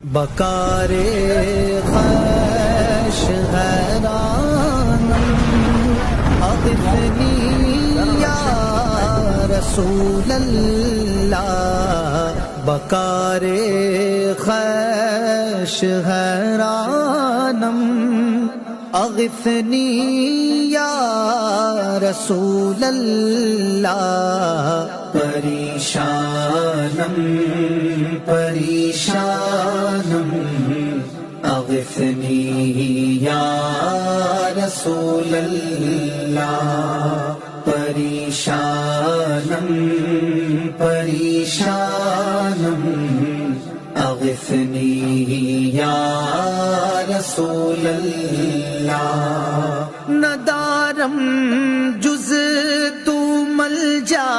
بکار خش حیرانم اغثنی یا رسول اللہ، بکار خش حیرانم اغثنی یا رسول اللہ، پریشانم پریشانم اغثنی یا رسول اللہ، پریشانم پریشانم اغثنی یا رسول اللہ، ندارم جز تو ملجا